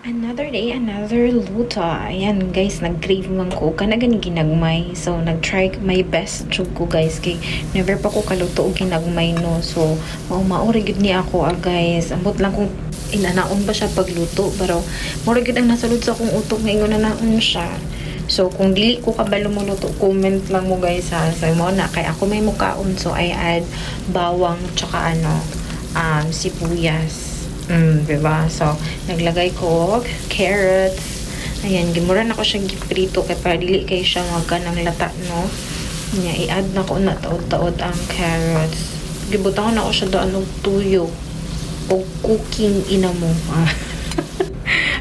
Another day, another luto. Ayan guys, nag-crave man ko. Kanagan ginagmay. So, nag-try my best jud ko guys. Kay never pa ko kaluto og ginagmay no. So, mauri gid ni ako guys. Ambot lang kung inanaon ba siya pagluto. Pero, mauri gid ang nasulod sa akong utok nga ingon na naon siya. So, kung dili ko kabalo mo luto, comment lang mo guys ha. So, mo na. Kay ako may mukaon. So, I add bawang tsaka sibuyas. Diba? So, naglagay ko carrots. Ayan, gimura na ko siya giprito kay para dili kay siya magka ng lata, no? Nya, i-add na ko na taod-taod ang carrots. Gibutangan na ko siya doon ng tuyo o cooking ina mo.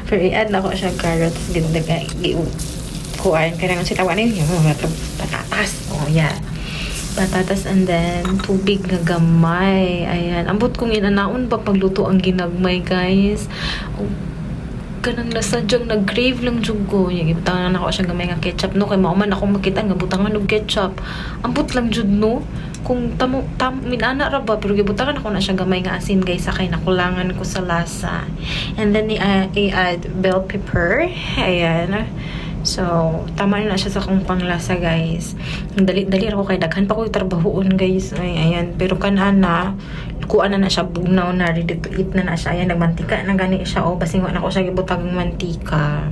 Pero i-add na ko siya carrots. Gindagay. Kuhaan ka na nga sitawan yun. Patatas. Oh, yeah. Patatas and then tubig nga gamay. Ayan. Ambot kong inanaon pa pagluto ang ginagmay, guys. Oh, kanang lasa dyang nag-crave lang jud ko. Gibutangan na ako siya gamay nga ketchup no kay mao man ako makita nga butangan og ketchup. Ambot lang jud no. Kung minana ra ba pero gibutangan ako na siya gamay nga asin guys sakay nakulangan ko sa lasa. And then i-add bell pepper. Ayan. So, tama na siya sa kong panglasa, guys. Dali-dali ako kay daghan pa ko trabahoon, guys. Ay, ayan. Pero kanana, kuan na siya, bugnaw na, ready to eat na siya. Ayan, nagmantika na gani siya. O, basing na ko siya gibutang mantika.